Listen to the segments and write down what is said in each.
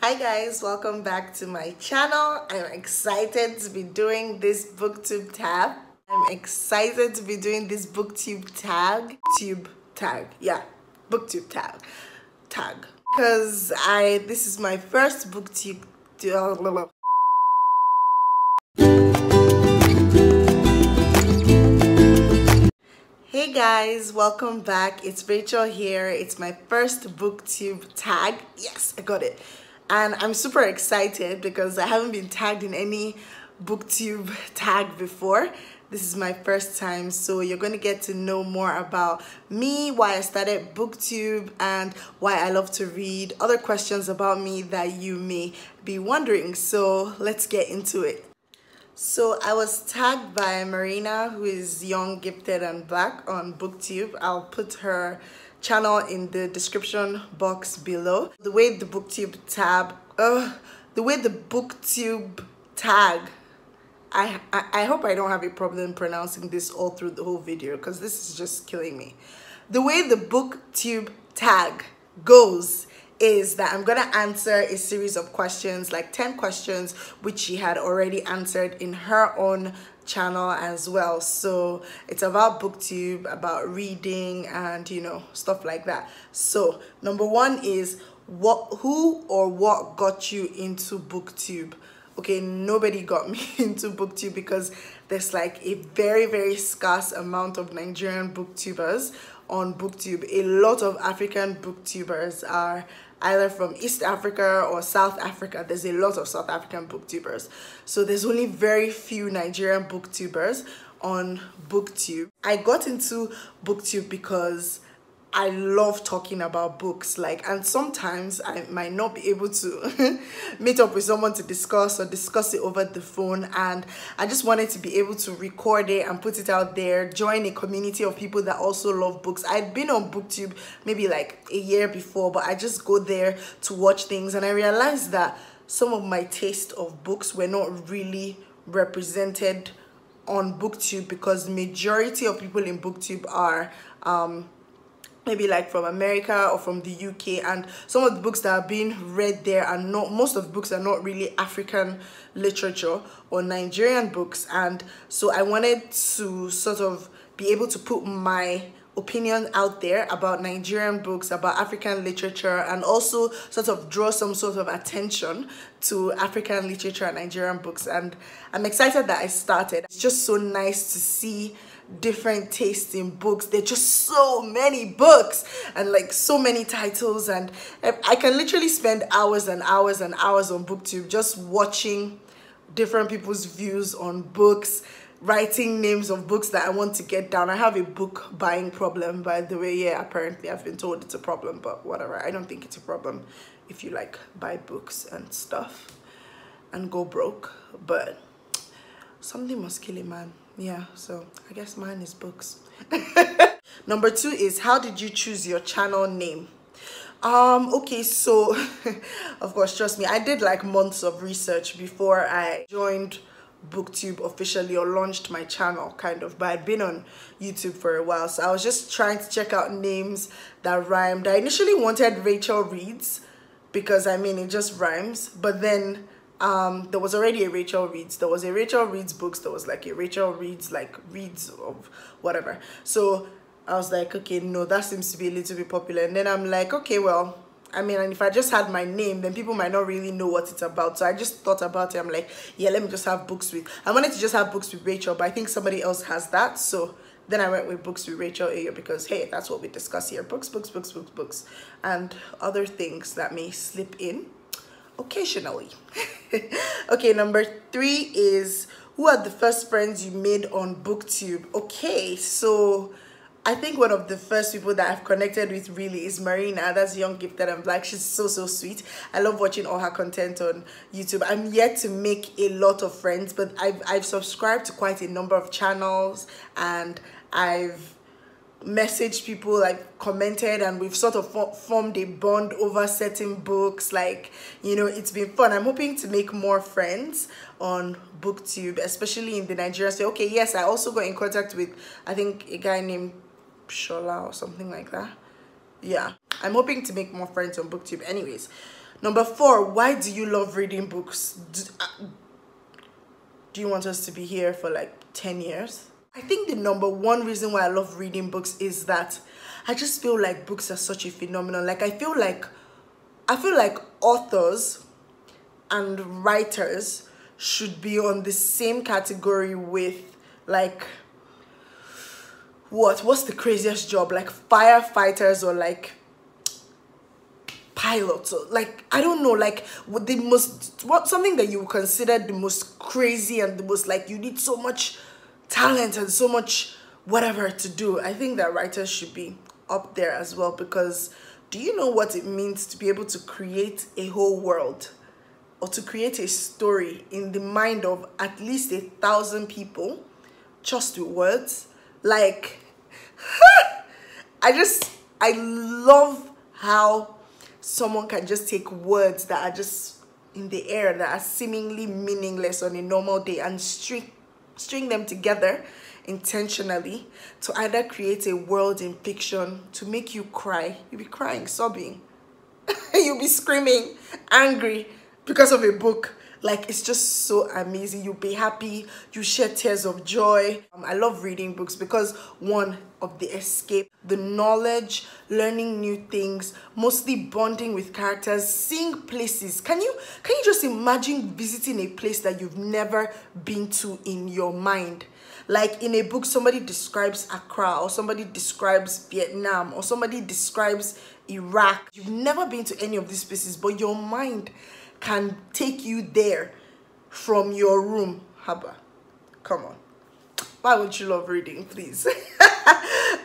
Hi guys, welcome back to my channel. I'm excited to be doing this booktube tab. I'm excited to be doing this booktube tag. Booktube tag. Because this is my first booktube. Hey guys, welcome back. It's Rachel here. It's my first booktube tag. Yes, I got it. And I'm super excited because I haven't been tagged in any booktube tag before. This is my first time, so you're going to get to know more about me, why I started booktube, and why I love to read, other questions about me that you may be wondering. So let's get into it. So I was tagged by Marina, who is Young, Gifted, and Black on Booktube. I'll put her channel in the description box below. The way the booktube tag, I hope I don't have a problem pronouncing this all through the whole video because this is just killing me. The way the booktube tag goes is that I'm gonna answer a series of questions, like 10 questions, which she had already answered in her own channel as well. So it's about booktube, about reading, and stuff like that. So number one is who or what got you into booktube? Okay, nobody got me into booktube because there's like a very scarce amount of Nigerian booktubers on booktube. A lot of African booktubers are either from East Africa or South Africa. There's a lot of South African booktubers, so there's only very few Nigerian booktubers on booktube. I got into booktube because I love talking about books, and sometimes I might not be able to meet up with someone to discuss it over the phone, and I just wanted to be able to record it and put it out there, join a community of people that also love books. I'd been on booktube maybe like a year before, but I just go there to watch things, and I realized that some of my taste of books were not really represented on booktube because the majority of people in booktube are maybe like from America or from the UK, and some of the books that are being read there are not, most of the books are not really African literature or Nigerian books. And so I wanted to sort of be able to put my opinion out there about Nigerian books, about African literature, and also sort of draw some sort of attention to African literature and Nigerian books. And I'm excited that I started. It's just so nice to see different tastes in books. There are just so many books and like so many titles, and I can literally spend hours and hours and hours on booktube just watching different people's views on books, writing names of books that I want to get down. I have a book buying problem, by the way. Yeah, apparently I've been told it's a problem, but whatever. I don't think it's a problem if you like buy books and stuff and go broke, but something must kill a man. Yeah, so I guess mine is books. Number two is, how did you choose your channel name? Okay, so of course, trust me, I did like months of research before I joined booktube officially or launched my channel, kind of, but I'd been on YouTube for a while, so I was just trying to check out names that rhymed. I initially wanted Rachel Reads because I mean it just rhymes, but then there was already a Rachel Reads. There was a Rachel Reads books. There was like a Rachel Reads, like reads of whatever. So I was like, okay, no, that seems to be a little bit popular. And then I'm like, okay, well, I mean, and if I just had my name, then people might not really know what it's about. So I just thought about it. I'm like, yeah, let me just have books with. I wanted to just have books with Rachel, but I think somebody else has that. So then I went with books with Rachel here because, hey, that's what we discuss here. Books, and other things that may slip in occasionally. Okay, number three is, who are the first friends you made on booktube? Okay, so I think one of the first people that I've connected with really is Marina. That's Young, Gifted, and Black. She's so sweet. I love watching all her content on YouTube. I'm yet to make a lot of friends, but I've subscribed to quite a number of channels, and I've messaged people, like commented, and we've sort of formed a bond over certain books. Like, it's been fun. I'm hoping to make more friends on booktube, especially in the Nigerian state. Okay, yes, I also got in contact with, I think, a guy named Shola or something like that. Yeah, I'm hoping to make more friends on booktube. Anyways, Number 4, why do you love reading books? Do you want us to be here for like 10 years? I think the number 1 reason why I love reading books is that I just feel like books are such a phenomenon. Like I feel like authors and writers should be on the same category with like what's the craziest job, like firefighters or like pilots, or like I don't know, like something that you would consider the most crazy and the most like you need so much talent and so much whatever to do. I think that writers should be up there as well, because do you know what it means to be able to create a whole world or to create a story in the mind of at least 1,000 people just with words? Like I love how someone can just take words that are just in the air, that are seemingly meaningless on a normal day, and string them together intentionally to either create a world in fiction to make you cry. You'll be crying, sobbing. You'll be screaming, angry because of a book. Like, it's just so amazing. You'll be happy. You shed tears of joy. I love reading books because, one, of the escape, the knowledge, learning new things, mostly bonding with characters, seeing places. Can you just imagine visiting a place that you've never been to in your mind? Like in a book, somebody describes Accra, or somebody describes Vietnam, or somebody describes Iraq. You've never been to any of these places, but your mind can take you there from your room. Haba, come on. Why would you love reading, please?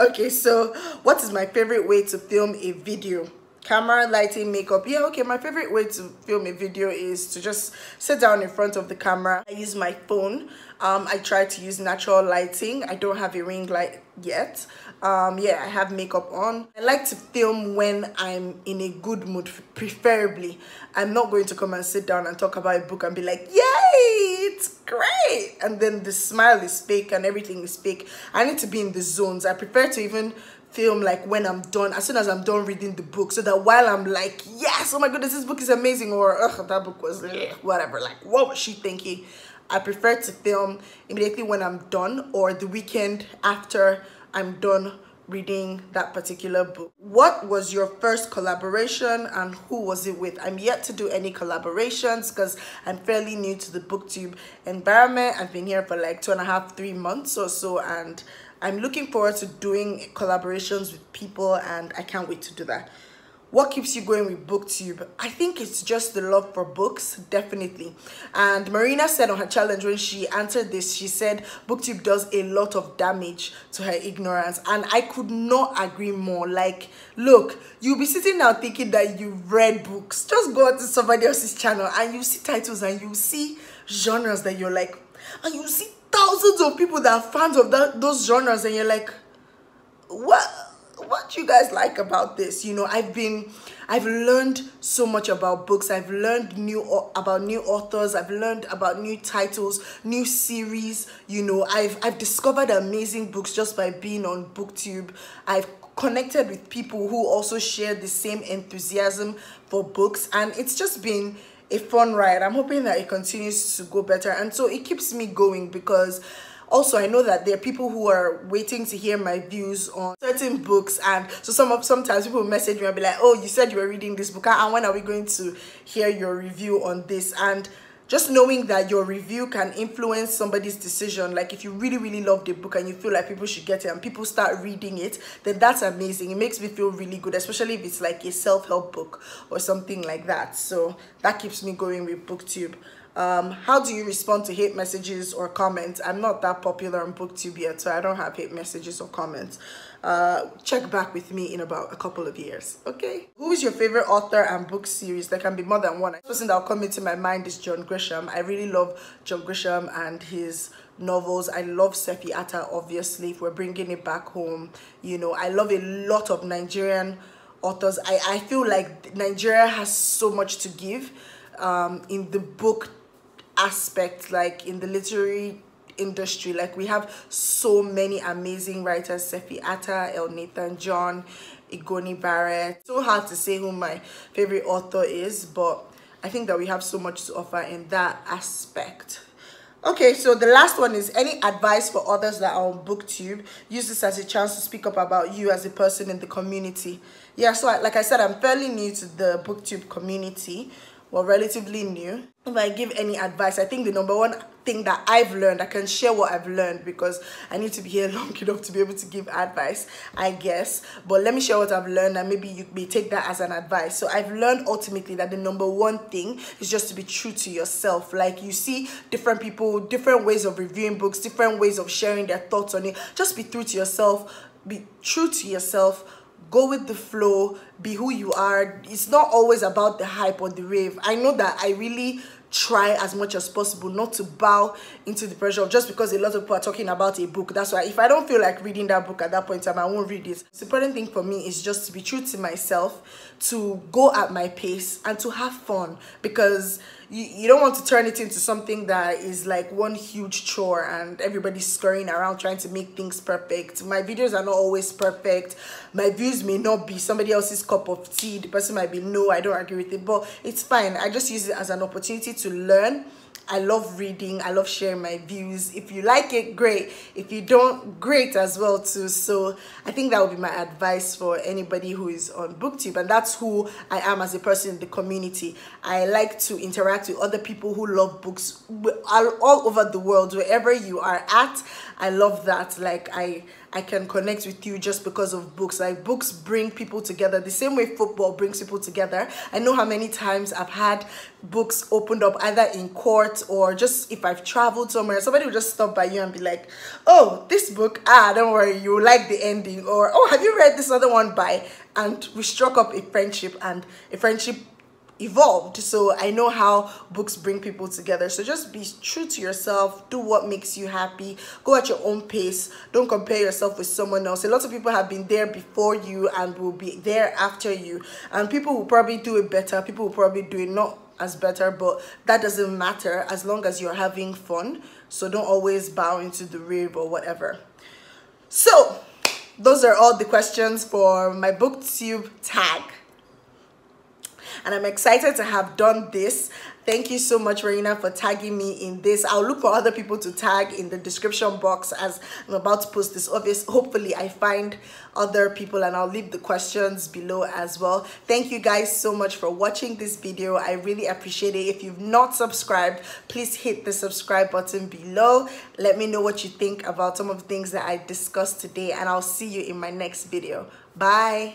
Okay, so what is my favorite way to film a video? Camera, lighting, makeup. Yeah, okay, my favorite way to film a video is to just sit down in front of the camera. I use my phone. I try to use natural lighting. I don't have a ring light yet. Yeah, I have makeup on. I like to film when I'm in a good mood, preferably. I'm not going to come and sit down and talk about a book and be like, yay, it's great, and then the smile is fake and everything is fake. I need to be in the zones. I prefer to even film like when I'm done, as soon as I'm done reading the book, so that while I'm like, yes, oh my goodness, this book is amazing, or ugh, that book was whatever, like what was she thinking, I prefer to film immediately when I'm done, or the weekend after I'm done reading that particular book. What was your first collaboration and who was it with? I'm yet to do any collaborations because I'm fairly new to the Booktube environment. I've been here for like 2.5, 3 months or so, and I'm looking forward to doing collaborations with people, and I can't wait to do that. What keeps you going with Booktube? I think it's just the love for books, definitely. And Marina said on her challenge when she answered this, she said Booktube does a lot of damage to her ignorance. And I could not agree more. Like, look, you'll be sitting now thinking that you've read books. Just go to somebody else's channel and you see titles and you see genres that you're like, and you see thousands of people that are fans of those genres, and you're like, what do you guys like about this? You know, I've learned so much about books. I've learned about new authors. I've learned about new titles, new series. You know, I've discovered amazing books just by being on Booktube. I've connected with people who also share the same enthusiasm for books, and it's just been a fun ride. I'm hoping that it continues to go better, and so it keeps me going, because also I know that there are people who are waiting to hear my views on certain books, and so sometimes people message me and be like, oh, you said you were reading this book, and when are we going to hear your review on this? And just knowing that your review can influence somebody's decision, like if you really love the book and you feel like people should get it and people start reading it, then that's amazing. It makes me feel really good, especially if it's like a self-help book or something like that. So that keeps me going with Booktube. How do you respond to hate messages or comments? I'm not that popular on Booktube yet, so I don't have hate messages or comments. Check back with me in about a couple of years, okay? Who is your favorite author and book series? There can be more than one. The person that will come into my mind is John Grisham. I really love John Grisham and his novels. I love Sefi Atta, obviously, if we're bringing it back home. You know, I love a lot of Nigerian authors. I feel like Nigeria has so much to give in the book aspect, like in the literary industry. Like, we have so many amazing writers: Sefi Atta, El Nathan John, Igoni Barrett. So hard to say who my favorite author is, but I think that we have so much to offer in that aspect. Okay, so the last one is any advice for others that are on Booktube. Use this as a chance to speak up about you as a person in the community. Yeah, so like I said, I'm fairly new to the Booktube community, well, relatively new. If I give any advice, I think the number one thing that I've learned, I can share what I've learned because I need to be here long enough to be able to give advice, I guess. But let me share what I've learned and maybe you may take that as an advice. So I've learned ultimately that the number one thing is just to be true to yourself. Like, you see different people, different ways of reviewing books, different ways of sharing their thoughts on it. Just be true to yourself, be true to yourself. Go with the flow, be who you are. It's not always about the hype or the rave. I know that I really try as much as possible not to bow into the pressure of just because a lot of people are talking about a book. That's why if I don't feel like reading that book at that point in time, I won't read it. The important thing for me is just to be true to myself, to go at my pace and to have fun, because you don't want to turn it into something that is like one huge chore and everybody's scurrying around trying to make things perfect. My videos are not always perfect. My views may not be somebody else's cup of tea. The person might be, no, I don't agree with it, but it's fine. I just use it as an opportunity to learn. I love reading. I love sharing my views. If you like it, great. If you don't, great as well too. So I think that would be my advice for anybody who is on Booktube, and that's who I am as a person in the community. I like to interact with other people who love books all over the world, wherever you are at. I love that. Like, I can connect with you just because of books. Like, books bring people together the same way football brings people together. I know how many times I've had books opened up either in court or just if I've traveled somewhere, somebody will just stop by you and be like, oh, this book, don't worry, you like the ending, or oh, have you read this other one by, and we struck up a friendship, and a friendship evolved. So I know how books bring people together. So just be true to yourself, do what makes you happy, go at your own pace, don't compare yourself with someone else. A lot of people have been there before you and will be there after you, and people will probably do it better, people will probably do it not as better, but that doesn't matter as long as you're having fun. So don't always bow into the rave or whatever. So those are all the questions for my Booktube tag, and I'm excited to have done this. Thank you so much, Marina, for tagging me in this. I'll look for other people to tag in the description box as I'm about to post this. Hopefully I find other people, and I'll leave the questions below as well. Thank you guys so much for watching this video. I really appreciate it. If you've not subscribed, please hit the subscribe button below. Let me know what you think about some of the things that I discussed today, and I'll see you in my next video. Bye.